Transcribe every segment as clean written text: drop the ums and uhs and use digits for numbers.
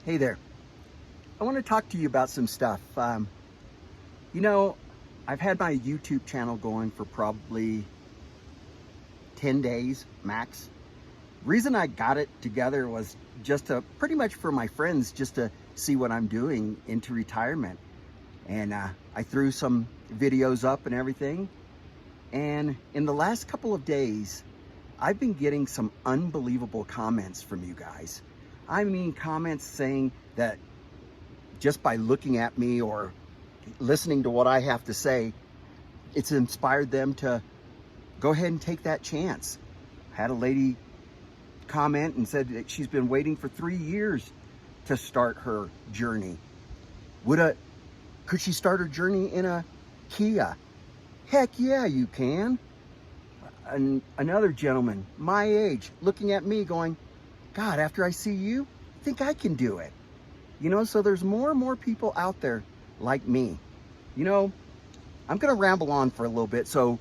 Hey there. I want to talk to you about some stuff. You know, I've had my YouTube channel going for probably 10 days max. Reason I got it together was just to pretty much for my friends, just to see what I'm doing into retirement. And I threw some videos up and everything. And in the last couple of days, I've been getting some unbelievable comments from you guys. I mean, comments saying that just by looking at me or listening to what I have to say, it's inspired them to go ahead and take that chance. I had a lady comment and said that she's been waiting for 3 years to start her journey. Could she start her journey in a Kia? Heck yeah, you can. And another gentleman, my age, looking at me going, God, after I see you, I think I can do it. You know, so there's more and more people out there like me. You know, I'm going to ramble on for a little bit. So,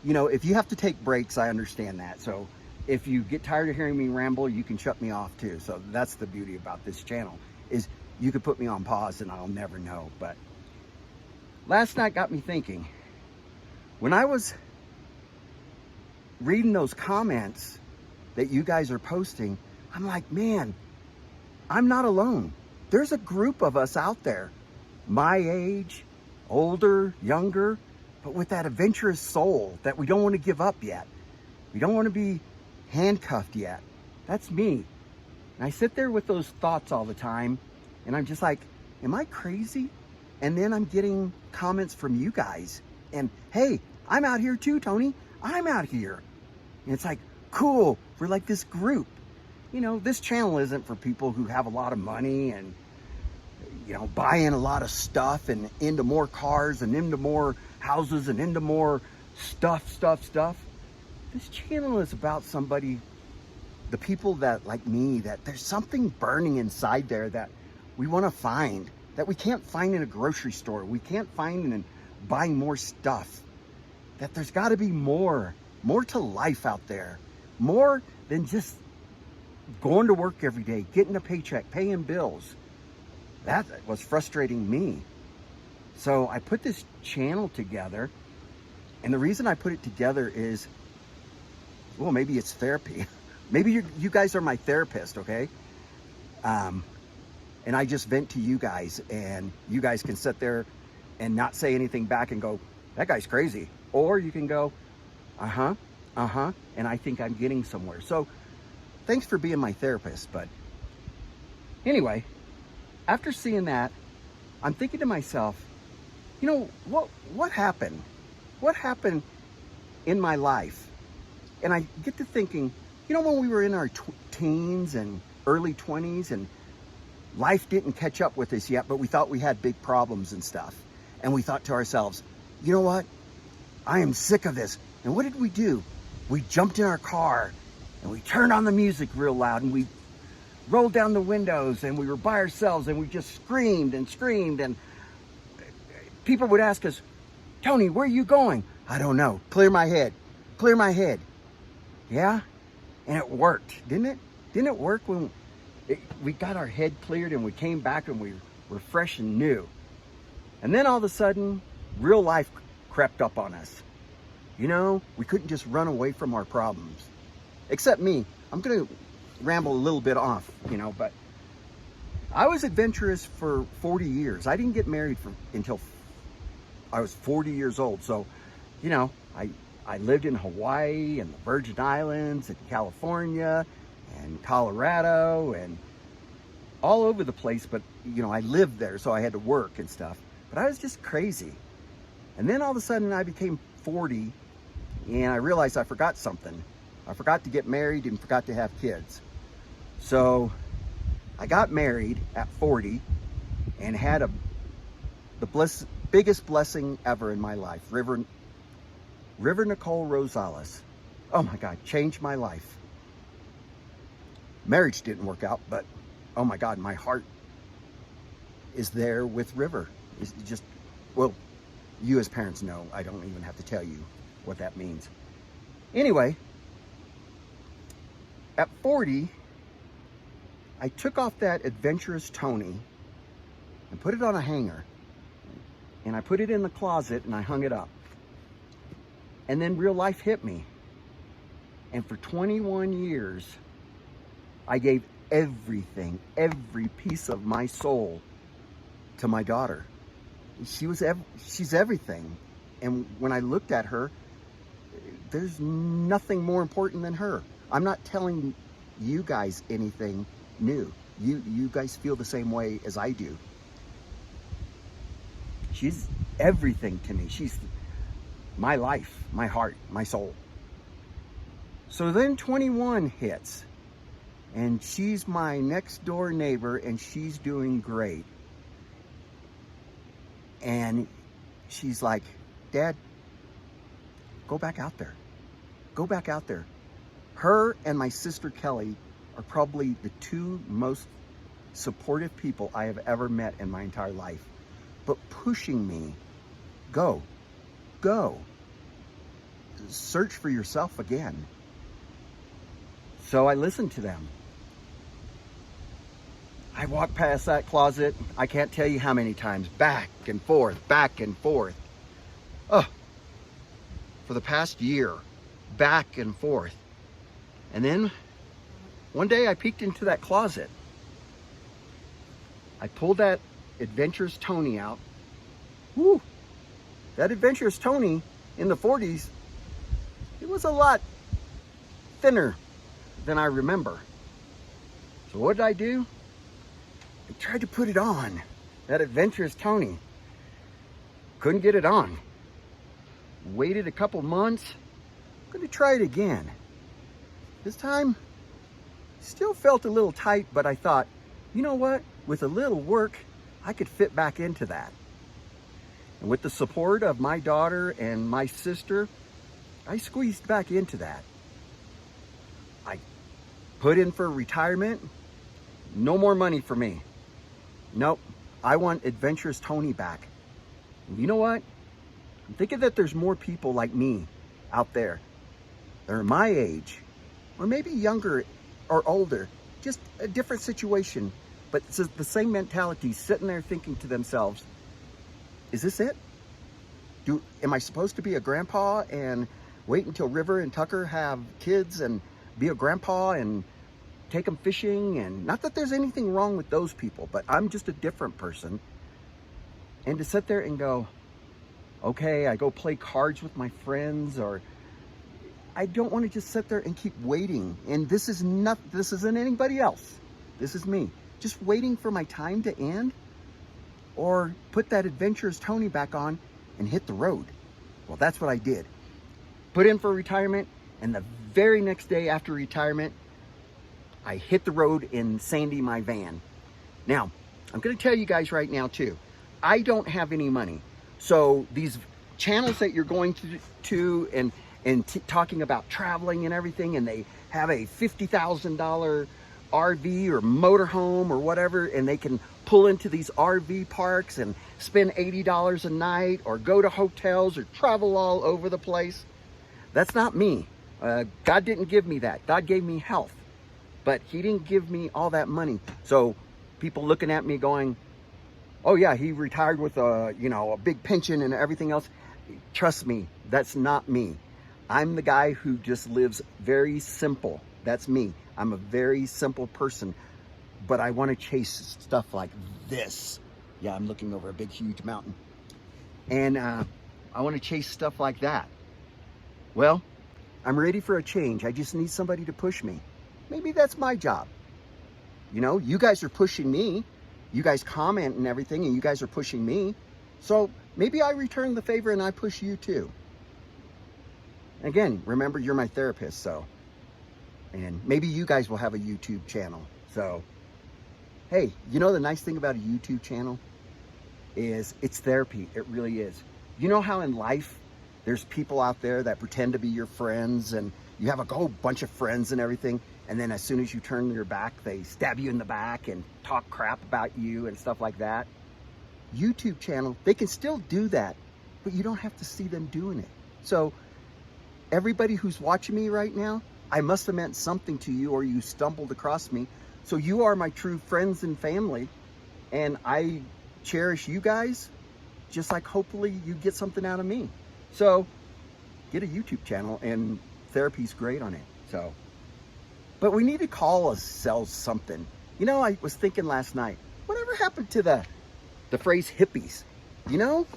you know, if you have to take breaks, I understand that. So if you get tired of hearing me ramble, you can shut me off too. So that's the beauty about this channel, is you could put me on pause and I'll never know. But last night got me thinking, when I was reading those comments that you guys are posting, I'm like, man, I'm not alone. There's a group of us out there, my age, older, younger, but with that adventurous soul that we don't want to give up yet. We don't want to be handcuffed yet. That's me. And I sit there with those thoughts all the time, and I'm just like, am I crazy? And then I'm getting comments from you guys. And hey, I'm out here too, Tony. I'm out here. And it's like, cool, we're like this group. You know, this channel isn't for people who have a lot of money and, you know, buying a lot of stuff and into more cars and into more houses and into more stuff. This channel is about somebody, the people that like me, that there's something burning inside there that we want to find, that we can't find in a grocery store. We can't find in buying more stuff. That there's got to be more to life out there. More than just going to work every day, getting a paycheck, paying bills. That was frustrating me. So I put this channel together, and the reason I put it together is, well, maybe it's therapy. Maybe you guys are my therapist, okay? And I just vent to you guys, and you guys can sit there and not say anything back and go, that guy's crazy. Or you can go, and I think I'm getting somewhere. So thanks for being my therapist. But anyway, after seeing that, I'm thinking to myself, you know, what happened? What happened in my life? And I get to thinking, you know, when we were in our teens and early 20s and life didn't catch up with us yet, but we thought we had big problems and stuff. And we thought to ourselves, you know what? I am sick of this. And what did we do? We jumped in our car and we turned on the music real loud and we rolled down the windows and we were by ourselves and we just screamed and people would ask us, Tony, where are you going? I don't know. Clear my head. Yeah? And it worked, didn't it? Didn't it work when we got our head cleared and we came back and we were fresh and new? And then all of a sudden, real life crept up on us. You know, we couldn't just run away from our problems. Except me. I'm going to ramble a little bit off, you know, but I was adventurous for 40 years. I didn't get married until I was 40 years old. So, you know, I lived in Hawaii and the Virgin Islands and California and Colorado and all over the place. But, you know, I lived there, so I had to work and stuff. But I was just crazy. And then all of a sudden I became 40 and I realized I forgot something. I forgot to get married and forgot to have kids. So I got married at 40 and had the biggest blessing ever in my life. River Nicole Rosales. Oh my God, changed my life. Marriage didn't work out, but oh my God, my heart is there with River. It's just, well, you as parents know, I don't even have to tell you what that means. Anyway, at 40, I took off that adventurous Tony and put it on a hanger, and I put it in the closet and I hung it up. And then real life hit me. And for 21 years, I gave everything, every piece of my soul to my daughter. She's everything. And when I looked at her, there's nothing more important than her. I'm not telling you guys anything new. You guys feel the same way as I do. She's everything to me. She's my life, my heart, my soul. So then 21 hits, and she's my next door neighbor, and she's doing great. And she's like, Dad, go back out there. Go back out there. Her and my sister Kelly are probably the two most supportive people I have ever met in my entire life. But pushing me, go. Search for yourself again. So I listened to them. I walked past that closet, I can't tell you how many times, back and forth. Oh, for the past year, back and forth. And then one day I peeked into that closet. I pulled that adventurous Tony out. Woo! That adventurous Tony in the 40s, it was a lot thinner than I remember. So what did I do? I tried to put it on, that adventurous Tony. Couldn't get it on. Waited a couple months. I'm gonna try it again. This time, still felt a little tight, but I thought, you know what? With a little work, I could fit back into that. And with the support of my daughter and my sister, I squeezed back into that. I put in for retirement. No more money for me. Nope. I want adventurous Tony back. And you know what? I'm thinking that there's more people like me out there. They're my age, or maybe younger or older. Just a different situation, but it's the same mentality, sitting there thinking to themselves, is this it? Am I supposed to be a grandpa and wait until River and Tucker have kids and be a grandpa and take them fishing? And not that there's anything wrong with those people, but I'm just a different person. And to sit there and go, okay, I go play cards with my friends, or I don't want to just sit there and keep waiting. And this isn't anybody else. This is me. Just waiting for my time to end, or put that adventurous Tony back on and hit the road. Well, that's what I did. Put in for retirement, and the very next day after retirement, I hit the road in Sandy, my van. Now, I'm going to tell you guys right now too, I don't have any money. So these channels that you're going to and talking about traveling and everything, and they have a $50,000 RV or motorhome or whatever, and they can pull into these RV parks and spend $80 a night, or go to hotels, or travel all over the place. That's not me. God didn't give me that. God gave me health, but he didn't give me all that money. So people looking at me going, oh yeah, he retired with a big pension and everything else. Trust me, that's not me. I'm the guy who just lives very simple. That's me. I'm a very simple person, but I want to chase stuff like this. Yeah, I'm looking over a big, huge mountain. And I want to chase stuff like that. Well, I'm ready for a change. I just need somebody to push me. Maybe that's my job. You know, you guys are pushing me. You guys comment and everything, and you guys are pushing me. So maybe I return the favor and I push you too. Again, remember, you're my therapist, so. And maybe you guys will have a YouTube channel. So, hey, you know the nice thing about a YouTube channel is it's therapy. It really is. You know how in life there's people out there that pretend to be your friends, and you have a whole bunch of friends and everything, and then as soon as you turn your back, they stab you in the back and talk crap about you and stuff like that. YouTube channel, they can still do that, but you don't have to see them doing it. So everybody who's watching me right now, I must have meant something to you, or you stumbled across me. So you are my true friends and family, and I cherish you guys just like hopefully you get something out of me. So get a YouTube channel, and therapy's great on it. So, but we need to call ourselves something. You know, I was thinking last night, whatever happened to the phrase hippies? You know,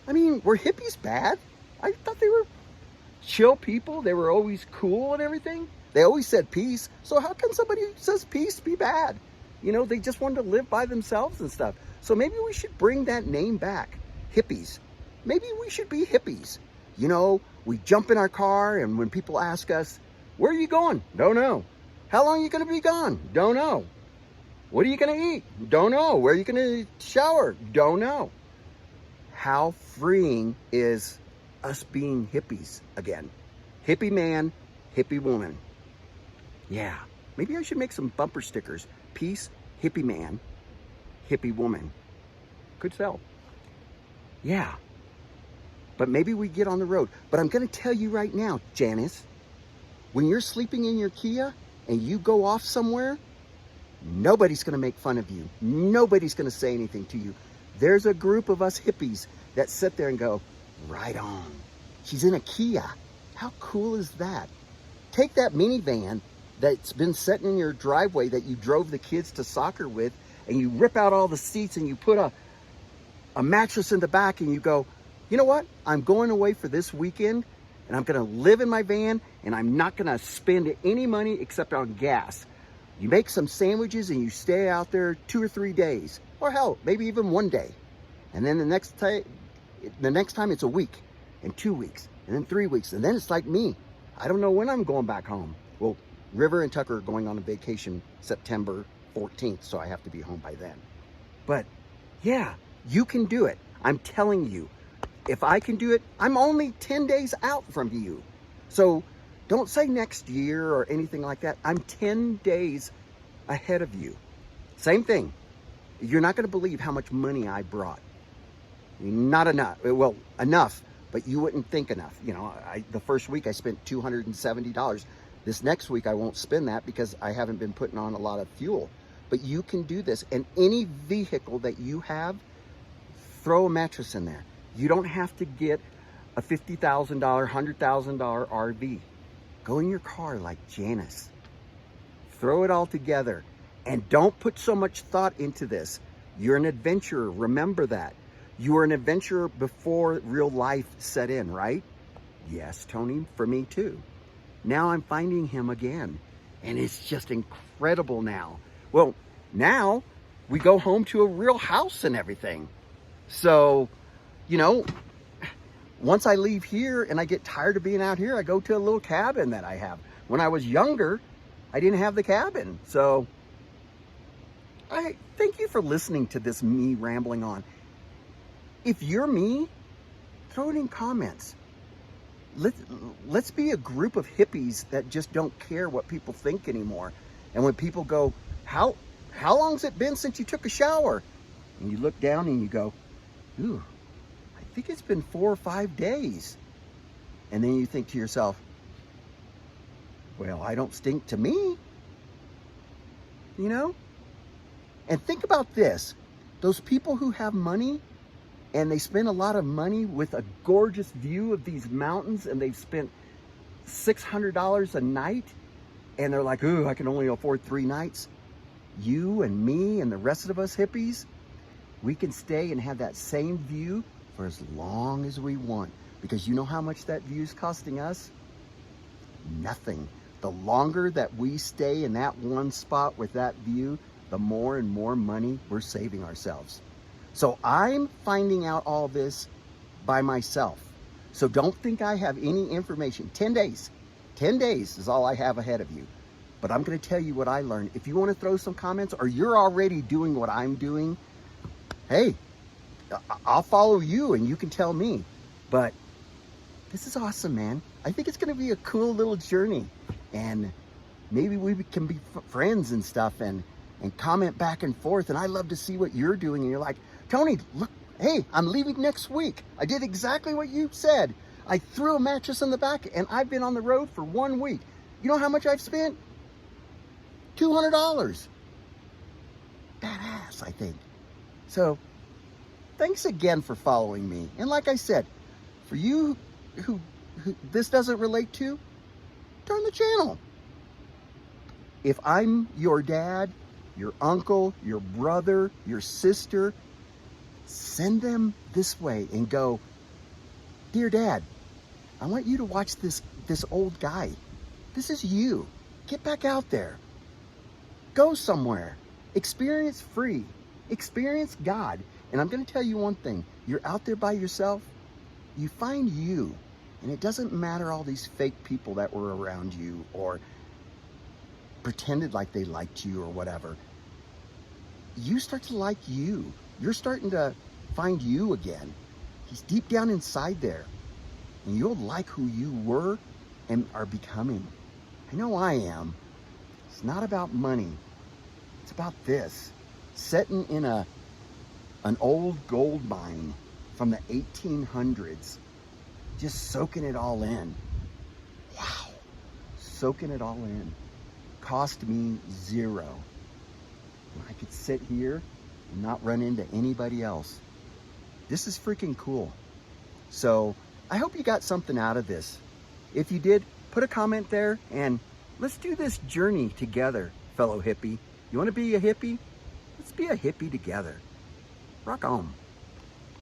I mean, were hippies bad? I thought they were chill people. They were always cool and everything. They always said peace. So how can somebody who says peace be bad? You know, they just wanted to live by themselves and stuff. So maybe we should bring that name back, hippies. Maybe we should be hippies. You know, we jump in our car, and when people ask us, where are you going? Don't know. How long are you going to be gone? Don't know. What are you going to eat? Don't know. Where are you going to shower? Don't know. How freeing is us being hippies again? Hippie man, hippie woman. Yeah, maybe I should make some bumper stickers. Peace, hippie man, hippie woman. Could sell. Yeah. But maybe we get on the road. But I'm going to tell you right now, Janice, when you're sleeping in your Kia and you go off somewhere, nobody's going to make fun of you. Nobody's going to say anything to you. There's a group of us hippies that sit there and go, right on. She's in a Kia. How cool is that? Take that minivan that's been sitting in your driveway that you drove the kids to soccer with, and you rip out all the seats and you put a mattress in the back, and you go, you know what? I'm going away for this weekend, and I'm going to live in my van, and I'm not going to spend any money except on gas. You make some sandwiches and you stay out there 2 or 3 days, or hell, maybe even 1 day. And then the next time it's a week, and 2 weeks, and then 3 weeks. And then it's like me. I don't know when I'm going back home. Well, River and Tucker are going on a vacation September 14th, so I have to be home by then. But yeah, you can do it. I'm telling you. If I can do it, I'm only 10 days out from you. So don't say next year or anything like that. I'm 10 days ahead of you. Same thing. You're not going to believe how much money I brought. Not enough. Well, enough, but you wouldn't think enough. You know, the first week I spent $270. This next week I won't spend that because I haven't been putting on a lot of fuel. But you can do this. And any vehicle that you have, throw a mattress in there. You don't have to get a $50,000, $100,000 RV. Go in your car like Janice. Throw it all together. And don't put so much thought into this. You're an adventurer. Remember that. You were an adventurer before real life set in, right? Yes, Tony, for me too. Now I'm finding him again. And it's just incredible now. Well, now we go home to a real house and everything. So, you know, once I leave here and I get tired of being out here, I go to a little cabin that I have. When I was younger, I didn't have the cabin. So I thank you for listening to this me rambling on. If you're me, throw it in comments. Let's be a group of hippies that just don't care what people think anymore. And when people go, how long's it been since you took a shower? And you look down and you go, ooh, I think it's been 4 or 5 days. And then you think to yourself, well, I don't stink to me. You know? And think about this. Those people who have money and they spend a lot of money with a gorgeous view of these mountains, and they've spent $600 a night, and they're like, ooh, I can only afford 3 nights. You and me and the rest of us hippies, we can stay and have that same view for as long as we want. Because you know how much that view is costing us? Nothing. The longer that we stay in that one spot with that view, the more and more money we're saving ourselves. So I'm finding out all this by myself. So don't think I have any information. 10 days. 10 days is all I have ahead of you. But I'm going to tell you what I learned. If you want to throw some comments, or you're already doing what I'm doing, hey, I'll follow you and you can tell me. But this is awesome, man. I think it's going to be a cool little journey. And maybe we can be friends and stuff and comment back and forth. And I love to see what you're doing. And you're like, Tony, look, hey, I'm leaving next week. I did exactly what you said. I threw a mattress in the back and I've been on the road for 1 week. You know how much I've spent? $200. badass, I think. So thanks again for following me. And like I said, for you who this doesn't relate to, turn the channel. If I'm your dad, your uncle, your brother, your sister, send them this way and go, dear dad, I want you to watch this old guy. This is you. Get back out there. Go somewhere. Experience free. Experience God. And I'm going to tell you one thing. You're out there by yourself. You find you. And it doesn't matter all these fake people that were around you or pretended like they liked you or whatever. You start to like you. You're starting to find you again. He's deep down inside there. And you'll like who you were and are becoming. I know I am. It's not about money. It's about this. Sitting in an old gold mine from the 1800s. Just soaking it all in. Wow. Soaking it all in. Cost me $0. I could sit here and not run into anybody else. This is freaking cool. So I hope you got something out of this. If you did, put a comment there and let's do this journey together, fellow hippie. You want to be a hippie? Let's be a hippie together. Rock on.